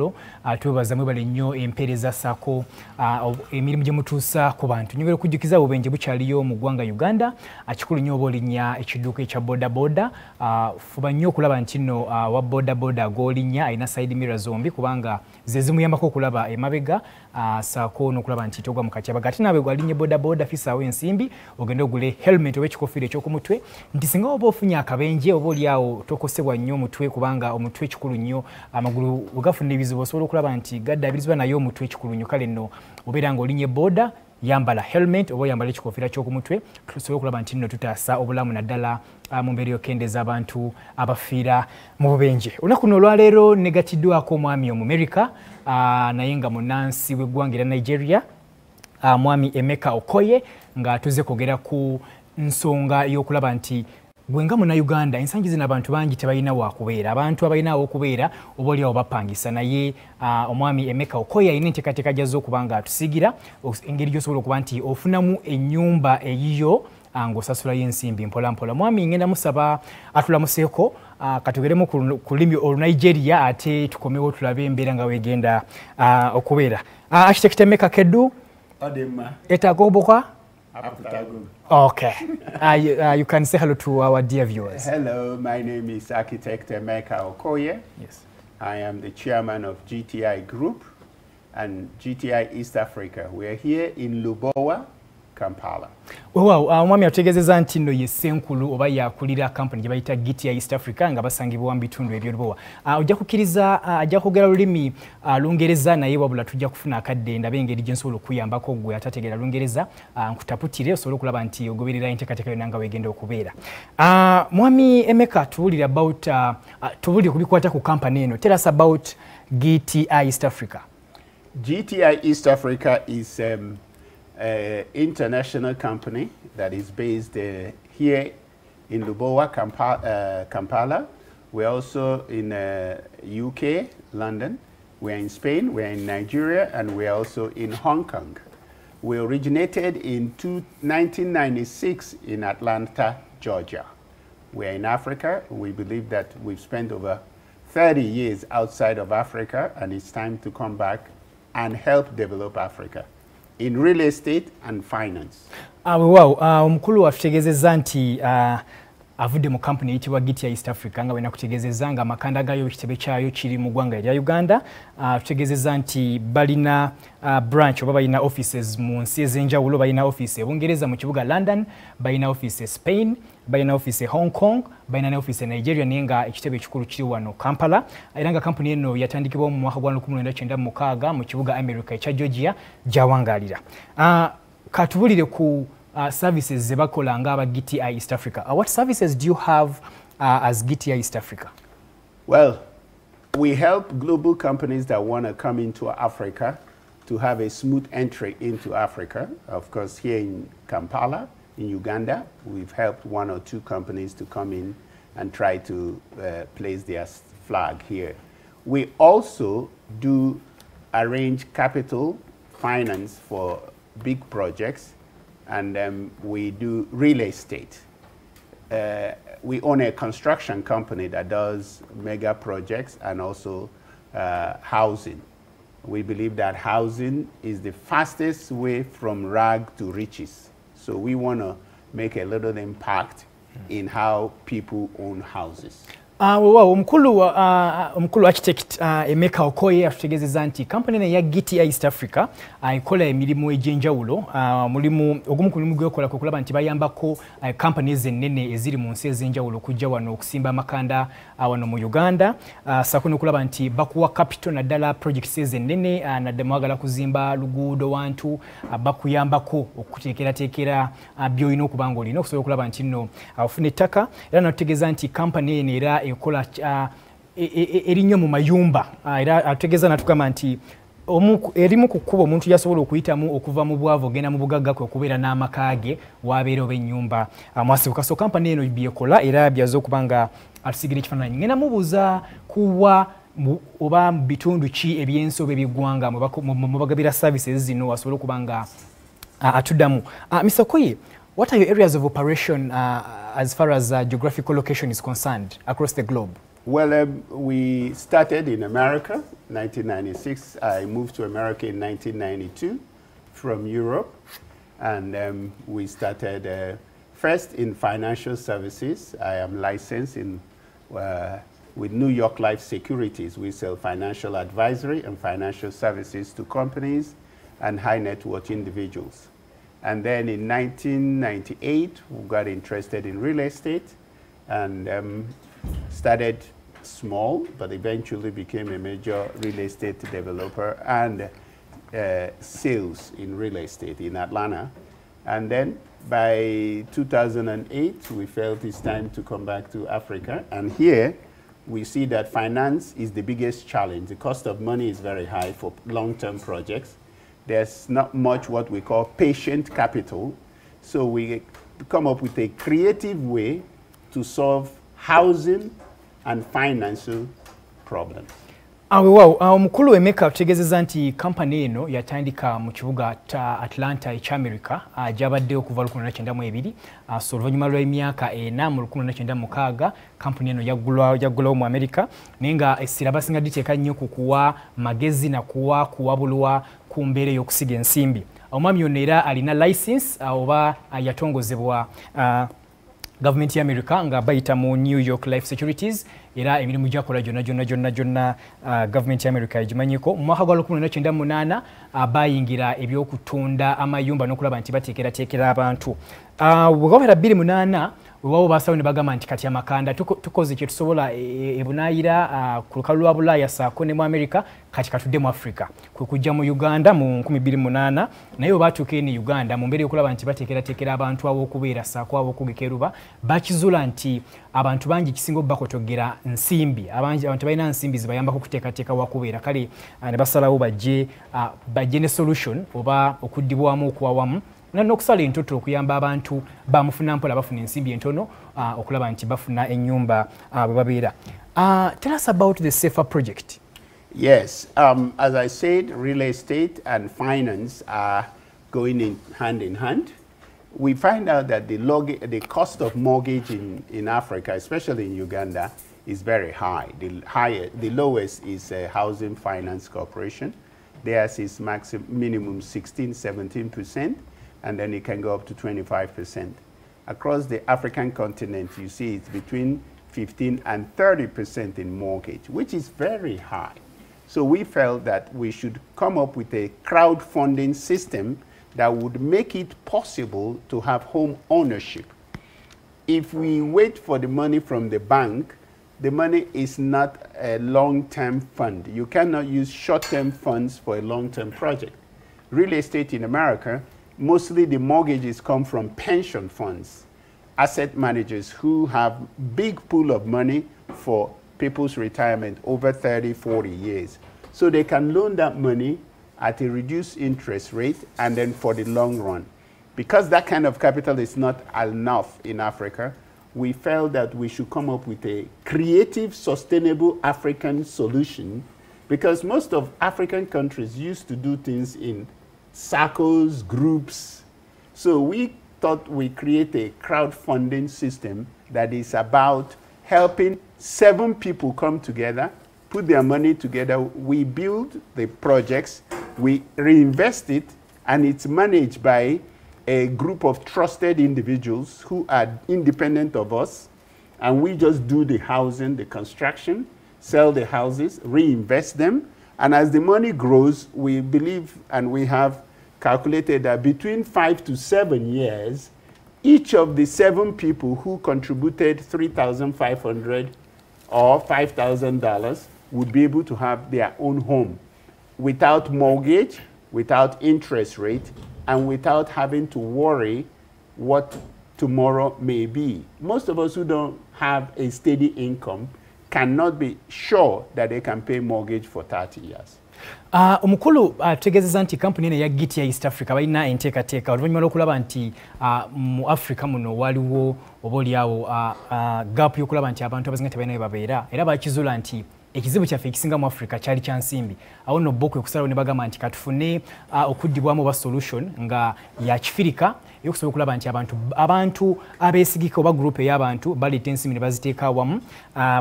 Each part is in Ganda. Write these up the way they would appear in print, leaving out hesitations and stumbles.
enjawulo tubaza mwebale nnyo empeereza ssaako emirimu gye mutuusa ku bantu. Nyongera okujjukiza obubenje bukyaliyo mu ggwanga Uganda, kikulu nnyo oba olinnya ekidduka ekya bodaboda, fuba nnyo okulaba nti nno wa bodaboda gw'olinnya alina side mirror zombi kubanga ze zimuyambako okulaba emabega ssaako n'okulaba nti togwa mu katyabaga. Ate naawe gw'alinnye bodaboda fisaawo ensimbi ogende ogule helmet oba ekikofiira eky'okumutwe nti singa oba ofunye akabenje oba oliawo tokosebwa nnyo omutwe kubanga omutwe kikulu nnyo, amagulu wegafuna ebizibu osobola okulaba nti gaddaabirizibwa naye omutwe kikulu nnyo. Kale nno obeera ng'olinnye boda yambala helmet oba oyambala ekikofiira ky'okumutwe tusobola okulaba nti nno tutaasa obulamu naddala mu mbeera y'okendeeza abantu abafiira mu bubenje. Olunaku luno olwaleero negatiddwako omwami Omumerica naye nga munnansi w'eggwanga era Nigeria, mwami Emeka Okoye, nga tuze kwogera ku nsonga y'okulaba nti gwenga Munnayuganda ensangi zino abantu bangi tebalina wakubeera, abantu abalina awokubeera oba oliawo bapangisa, naye omwami Emeka Okoye alina enteekateeka gy'azze okuba nga atusigira engeri gy'osobola okuba nti ofunamu ennyumba eyiyo ng'osasulayo ensimbi mpola mpola. Mwami ngenda musaba atulamuseeko katugeremu ku lulimi Olunigeria ate tukomewo tulabe embeera nga weegenda okubeera. Architect Emeka Keddu etaagoboka. Okay. You can say hello to our dear viewers. Hello, my name is Architect Emeka Okoye. Yes. I am the chairman of GTI Group and GTI East Africa. We are here in Lubowa, Kampala. Wow, mwami ategeezezza nti nno ye ssenkulu oba yakulira company gye bayita GTI East Africa nga basangibwa mu bitundu ebyo Lubowa. Ojja kukkiriza ajja kwogera lulimi Lungereza naye wabula tujja kufuna akadde ndabe engeri gye nsobola okuyambako gwe atategeera Lungereza nkutaputire osobola okulaba nti ogoberera enteekateeka yonna nga weegenda okubeera. Mwami Emeka, tuwulire about tuwulire kubikwata ku company eno. Tell us about GTI East Africa. GTI East Africa is international company that is based here in Lubowa, Kampala. We're also in UK, London. We're in Spain, we're in Nigeria, and we're also in Hong Kong. We originated in 1996 in Atlanta, Georgia. We're in Africa. We believe that we've spent over 30 years outside of Africa, and it's time to come back and help develop Africa in real estate and finance. Omukulu watutegeezezza nti avudde mu company eyitibwa GTI East Africa nga bwena kutegeezezza nga amakanda gayo ekitebe kyayo kiri mu ggwanga erya Uganda. Tutegeezezza nti balina branch oba balina offices mu nsi ez'enjawulo. Balina office e Bungereza mu kibuga London, balina office e Spain, balina office e Hong Kong, balina ne office e Nigeria naye nga ekitebe ekikulu kiri wano Kampala. Era nga company eno yatandikibwa mu mwaka gwa 1996 mu kibuga America ekya Georgia gy'awangaalira. Katubulire ku services ze bakola nga aba GTI East Africa. What services do you have as GTI East Africa? Well, we help global companies that want to come into Africa to have a smooth entry into Africa. Of course, here in Kampala, in Uganda, we've helped 1 or 2 companies to come in and try to place their flag here. We also do arrange capital finance for big projects, and we do real estate. We own a construction company that does mega projects and also housing. We believe that housing is the fastest way from rag to riches. So we want to make a little impact in how people own houses. Omukulu architect Emeka Okoye atutegeezezza nti company ya GTI East Africa ikola emirimu egy'enjawulo. Mulimu ogumu ku mirimu gwekola kulaba nti bayambako companies ennene eziri mu nsi ez'enjawulo okujja wano okusimba amakanda wano mu Uganda. Sako n'okulaba nti bakuwa capital naddala projects ennene nadde mwagala kuzimba luguudo wantu bakuyambako okuteekerateekera by'olina okuba ng'olina okusobola okulaba nti nno ofuna ettaka. Era n'atutegeeza nti company eno era ekola erinnyo mu mayumba. Era ategeeza natugamba nti erimu ku kkubo omuntu yasobola okuyitamu okuva mu bwavu ogenda mu bugagga kwe okubeera n'amaka ge wabeera oba ennyumba mwasibuka. So company eno byekola era byaza okuba nga atusigira ekifaananyi. Ngenda mubuuza kuwa oba mu bitundu ki eby'ensobe eby'eggwanga mu bagabira services zino asobola okuba nga atuddamu. Mr. Okoye, what are your areas of operation as far as geographical location is concerned across the globe? Well, we started in America, 1996. I moved to America in 1992 from Europe. And we started first in financial services. I am licensed in, with New York Life Securities. We sell financial advisory and financial services to companies and high net worth individuals. And then in 1998, we got interested in real estate and started small, but eventually became a major real estate developer and sales in real estate in Atlanta. And then by 2008, we felt it's time to come back to Africa. And here, we see that finance is the biggest challenge. The cost of money is very high for long-term projects. There's not much what we call patient capital. So we come up with a creative way to solve housing and financial problems. Omukulu Emeka ategeezezza nti kampani eno yatandika mu kibuga Atlanta eky'Amerika gy'abadde okuva 1992 so oluvannyuma lw'emyaka 4 mu 1996 kampani eno yaggulawo mu Amerika naye nga essira basinga diteeka nnyo ku kuwa magezi na kuwabulwa ku mbeera y'okusiga ensimbi. Omwami ono era alina license oba yatongozebwa Government ya America nga bayita mu New York Life Securities era emirimu gyakola jonna Government ya America ejimanyiko mu mwaka gwa 1998 bayingira ebyokutunda amayumba n'okulaba nti bateekera abantu. Bw'ogobera 2008 wewawo basawo ne bagamba nti kati amakanda tukoze kye tusobola ebunaayira ku lukalu lwa Bulaaya saako ne mu America kati katudde mu Africa kwe kujja mu Uganda mu 2008 naye batuuka eno Uganda mu mbeera y'okulaba nti bateekera abantu ab'okubeera saako ab'okugekeruba bakizula nti abantu bangi kisinga bakotogera nsimbi abantu balina nsimbi zibayambako kuteekateeka wakubeera kale ne basalawo bajje ne solution oba okuddibwamu okwawamu n'okusala entoto okuyamba abantu bamufuna mpola bafuna ensimbi entono okulaba nti bafuna ennyumba bwe babeera. Tell us about the Safer project. Yes, as I said, real estate and finance are going in hand. We find out that the cost of mortgage in Africa, especially in Uganda, is very high. The lowest is Housing Finance Corporation. Theirs is minimum 16–17%, and then it can go up to 25%. Across the African continent, you see it's between 15 and 30% in mortgage, which is very high. So we felt that we should come up with a crowdfunding system that would make it possible to have home ownership. If we wait for the money from the bank, the money is not a long-term fund. You cannot use short-term funds for a long-term project. Real estate in America, mostly the mortgages come from pension funds, asset managers who have big pool of money for people's retirement over 30–40 years. So they can loan that money at a reduced interest rate and then for the long run. Because that kind of capital is not enough in Africa, we felt that we should come up with a creative, sustainable African solution, because most of African countries used to do things in circles, groups. So we thought we'd create a crowdfunding system that is about helping 7 people come together, put their money together, we build the projects, we reinvest it, and it's managed by a group of trusted individuals who are independent of us, and we just do the housing, the construction, sell the houses, reinvest them, and as the money grows, we believe and we have calculated that between 5 to 7 years, each of the 7 people who contributed $3,500 or $5,000 would be able to have their own home without mortgage, without interest rate, and without having to worry what tomorrow may be. Most of us who don't have a steady income cannot be sure that they can pay mortgage for 30 years. Omukulu ategeezezza nti kampuni eno ya Giti ya East Africa balina enteekateeka oluvannyuma lw'okulaba nti mu Africa muno waliwo obaolyawo gaapu y'okulaba nti abantu abazinga tebalina we babeera era bakizula nti ekizibu kyaffe ekisinga mu Africa kyali kya nsimbi awo no bokwe kusalawo ne bagamba nti katufune okuddibwamu oba solution nga ya kifirika yokusobola okulaba nti abantu abeesigika oba group ey'abantu baleeta ensimbi ne baziteeka awamu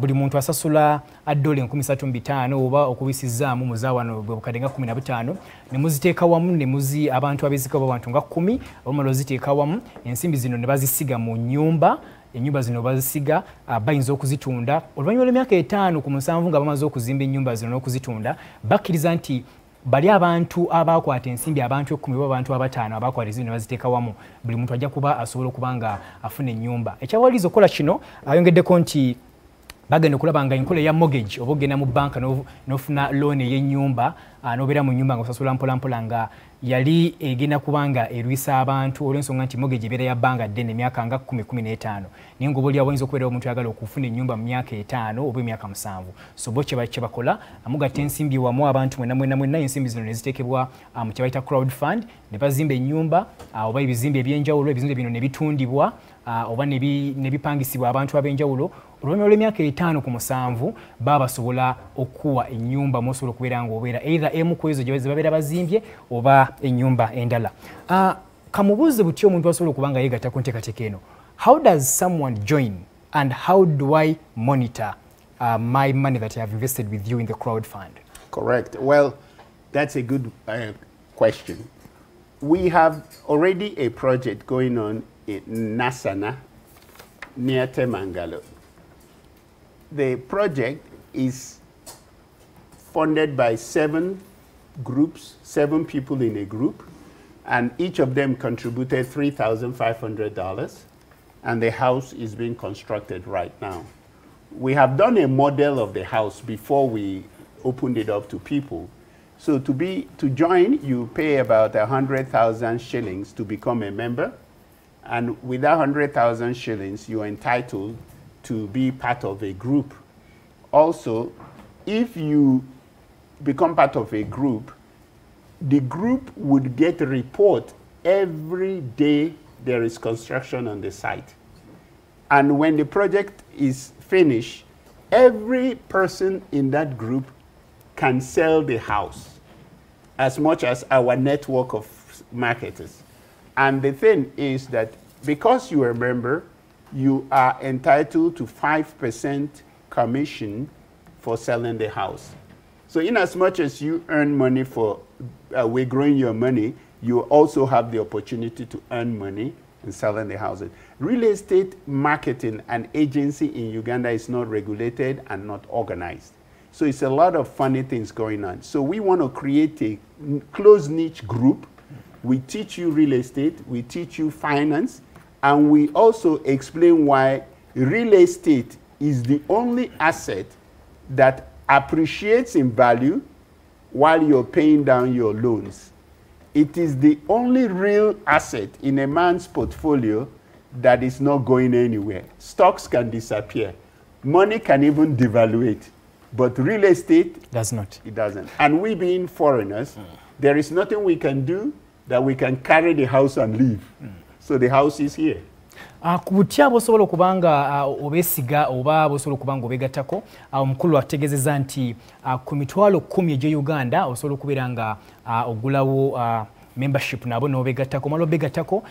buli muntu asasula $135 oba okubisizaamu muzaawano bwe bukadde nga 15 ne muziteeka wamu ne muzi abantu abeesigika oba abantu nga 10 abamala oziteeka wamu ensimbi zino ne bazisiga mu nnyumba ennyumba zino bazisiga bayinza okuzitunda oluvannyuma lw'emyaka 5 ku 7 nga bamaze okuzimba ennyumba zino n'okuzitunda bakkiriza nti bali abantu abakwata ensimbi abantu 10 oba abantu 5 abakwata ensimbi ne baziteeka wamu buli muntu ajja kuba asobola okuba nga afuna ennyumba ekyawaliza okukola kino ayongeddeko nti bagenda okulaba nga enkola ya mortgage oba ogenda mu banka n'ofuna loan ey'ennyumba n'obeera mu nnyumba nga osasula mpolampola nga yali egenda kubanga erwisa abantu olw'ensonga nti mortgage ebeera ya bbanga ddene emyaka nga 10-15 naye ng'oba oli awayinza okubeera omuntu ayagala okufuna ennyumba mu myaka 5 oba emyaka 7 so bo kye bakola amugatta ensimbi wamu abantu mwenna ensimbi zino ne ziteekebwa mu kye bayita crowd fund ne bazimba ennyumba oba ebizimbe eby'enjawulo ebizimbe bino ne bitundibwa oba ne bipangisibwa abantu ab'enjawulo oluvannyuma lw'emyaka 5 ku 7 baba basobola okuwa ennyumba musobola okubeera ng'obeera either emu ku ezo gye babeera bazimbye oba ennyumba endala kamubuuze butya omuntu asobola okuba nga yeegatta ku nteekateeka eno how does someone join and how do I monitor my money that I have invested with you in the crowd fund? Correct. Well, that's a good question. We have already a project going on in Nasana near Temangalo. The project is funded by 7 groups, 7 people in a group, and each of them contributed $3,500, and the house is being constructed right now. We have done a model of the house before we opened it up to people. So to join, you pay about 100,000 shillings to become a member, and with that 100,000 shillings, you're entitled to be part of a group. Also, if you become part of a group, the group would get a report every day there is construction on the site. And when the project is finished, every person in that group can sell the house as much as our network of marketers. And the thing is that because you are a member, you are entitled to 5% commission for selling the house. So in as much as you earn money for we're growing your money, you also have the opportunity to earn money in selling the houses. Real estate marketing and agency in Uganda is not regulated and not organized. So it's a lot of funny things going on. So we want to create a close niche group. We teach you real estate, we teach you finance, and we also explain why real estate is the only asset that appreciates in value while you're paying down your loans. It is the only real asset in a man's portfolio that is not going anywhere. Stocks can disappear. Money can even devaluate. But real estate does not. It doesn't. And we being foreigners, there is nothing we can do that we can carry the house and leave. So the house is here. Ku butya bosobola okubanga obesiga oba bosobola okubanga obegattako omukulu ategeezezza nti ku mitwalo 10 egye Uganda osobola okubeera nga ogulawo membership nabo n'obegattako malo begattako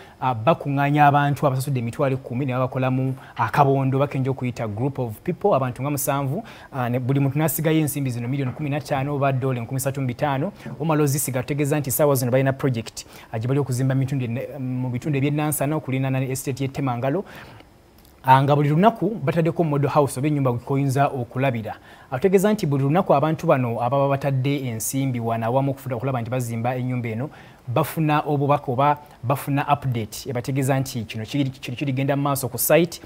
bakuŋŋaanya abantu abasasudde emitwalo 10 ne babakolamu akabondo bakenja okuyita group of people abantu nga 7 buli muntu n'asigayo ensimbi zino $15 million oba $35,000 omala ozisiga tutegeeza nti ssaawa zino balina project gye bali okuzimba mu bitundu eby'ennansana okulinana ne estate y'e Temangalo nga buli lunaku bataddeko model house oba ennyumba gwekoyinza okulabira ategeeza nti buli lunaku abantu bano ababa batadde ensimbi wana awamu okufuda okulaba nti bazimba ennyumba eno bafuna obubaka oba bafuna update ebategeeza nti kino kirigenda mu maaso ku site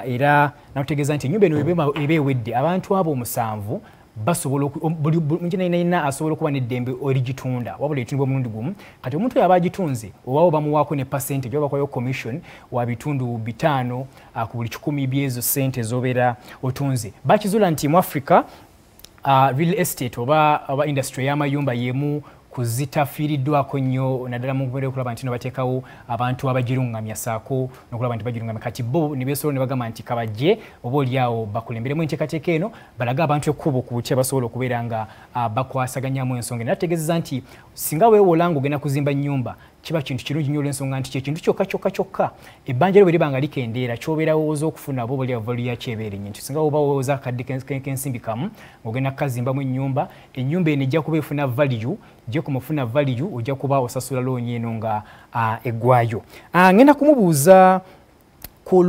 era nakutegeeza nti ennyumba eno eba ewedde abantu abo 7 basobola buli muntu asobola okuba n'eddembe origitunda wabula etundibwa omulundi gumu kati omuntu oyo aba agitunze oba bamuwaako ne percentage oba bakoyo commission wa bitundu 5 ku buli 10 by'ezo ssente z'obeera otunze bakizuula nti mu Africa real estate oba industry y'amayumba yemu kuzitafiiriddwako nnyo naddala mu kubeera okulaba nti no bateekawo abantu abagirungamya saako n'okulaba nti bagirungamya kati bo ne beesobola ne bagamba nti kabajje oba oliawo bakulemberemu enteekateeka eno balaga abantu ekkubo ku butya basobola okubeera nga bakwasaganyamu ensonga era ategeezezza nti singa weewola nga ogenda kuzimba nnyumba kiba kintu kirungi nnyo olw'ensonga nti kyekintu kyokka ebbanja lyo bwe liba nga likendeera ky'obeera wooza okufuna oba oli avalu ya kyebeere nnyo nti singa oba wooza akadde k'ensimbi kamu ng'ogenda kukazimbamu ennyumba eno ejja kuba efuna value gye kumufuna value ojja kuba osasula looni eno nga eggwayo. Ngenda kumubuuza ku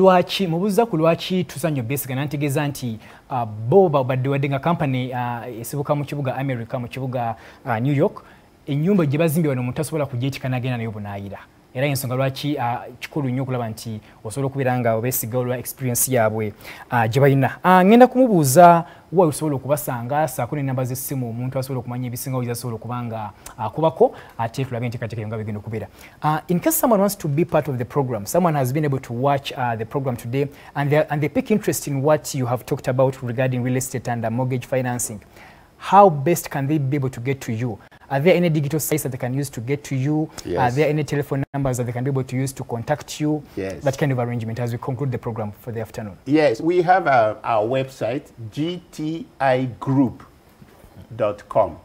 lwaki tusanye besigana ntegeeza nti bo badde wadde nga kampani esibuka mu kibuga America mu kibuga New York ennyumba gye bazimbye wano omuntu tasobola kugyetika n'agenda nayo bunaayira era ensonga lwaki kikulu nnyo okulaba nti osobola okubeera nga obeesiga olwa experience yaabwe gye balina. Ngenda kumubuuza wa osobola okubasanga saako n'ennamba z'essimu omuntu asobola okumanya ebisingawo by'asobola okuba nga akubako ate tulabe enteekateeka nga bigenda okubeera. In case someone wants to be part of the program, someone has been able to watch the program today and they pick interest in what you have talked about regarding real estate and mortgage financing, how best can they be able to get to you? Are there any digital sites that they can use to get to you? Yes. Are there any telephone numbers that they can be able to use to contact you? Yes. That kind of arrangement as we conclude the program for the afternoon. Yes, we have our website, gtigroup.com.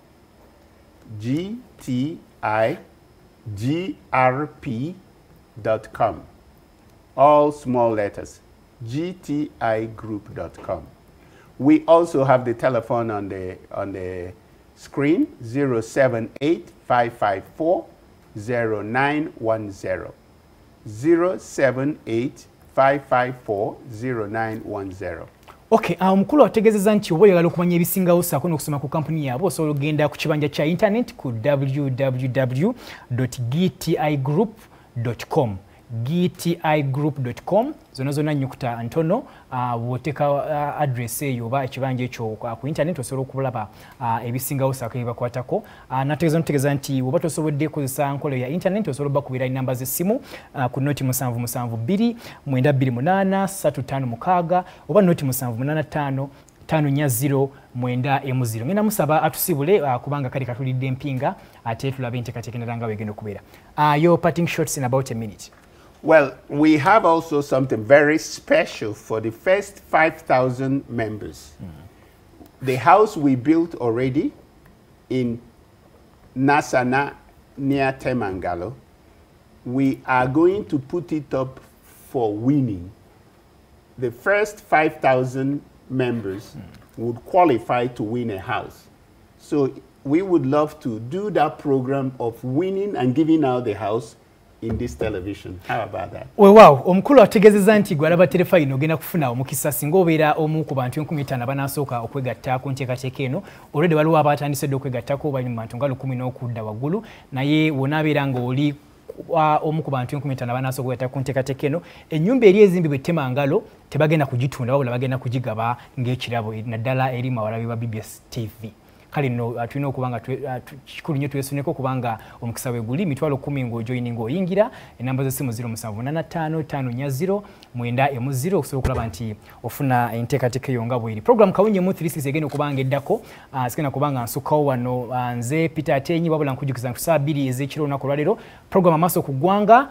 gtigrp.com. All small letters, gtigroup.com. We also have the telephone on the screen, 078-554-0910. 078-554-0910. Okay, omukulu ategeezezza nti oba oyagala okumanya ebisingawo saako n'okusoma ku kampuni yaabwe osobola okugenda ku kibanja kya internet ku www.gtigroup.com. gtigroup.com zonna nnyukuta ntono bw'oteeka address eyo oba ekibanja ekyo ku internet osobola okulaba ebisingawo saako ebibakwatako. Nategeeza nti oba tosobodde kozesa nkola ya internet osobola bakubira ennamba z'essimu ku noti 7722283556 oba noti 7785 540 ngenda musaba atusibule kubanga kali katulidde empinga ate tulabe enteekateeka endala nga bwegenda okubeera. Your parting shots in about a minute. Well, we have also something very special for the first 5,000 members. The house we built already in Nasana near Temangalo, we are going to put it up for winning. The first 5,000 members would qualify to win a house. So we would love to do that program of winning and giving out the house in this television. How about that? Well, wow, omukulu ategeezezza nti gwe alaba Terefayina ogenda kufuna omukisa singa obeera omu ku bantu 15 abanasooka okwegatta ku nteekateeka eno. Already waliwo abatandise okwegattako bali mu bantu nga 10 n'okudda waggulu, naye wonaabeera ng'oli omu ku bantu 15 abanasooka okwegatta ku nteekateeka eno. Ennyumba eri ezimbibwa Temangalo tebagenda kugitunda wabula bagenda kugigaba ng'ekirabo naddala eri mawalabi ba BBS TV. Kale no tulina okuba nga kikulu nnyo twesuneko kubanga omukisa we guli mitwalo 10 ng'ojoyininga oyingira ennamba z'essimu 07855090 okusobola okulaba nti ofuna enteekateeka eyo nga bw'eri. Program Kawunyemu 36 egenda okubanga eddako sigenda kubanga nsukkawo wano nze Peter Atenyi wabula nkujukiza nti saa 2 ez'ekiro olunaku olwaleero program amaaso ku ggwanga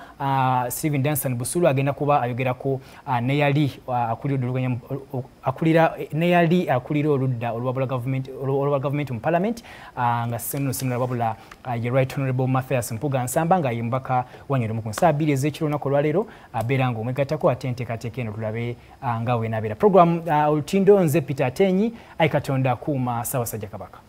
Steven Danson Busulu agenda kuba ayogerako neyali akulira oludda olwa government mu parliament nga ssenno wabula ye Right Honorable Mathias Mpuga Nsamba nga ye mubaka wa Nyerere mu saa 2 ez'ekiro olunaku olwaleero abeera ng'omwegattako ate enteekateeka eno tulabe nga bw'enaabeera. Program olutindo nze Peter Atenyi Aikatonda kuuma Ssaabasajja Kabaka.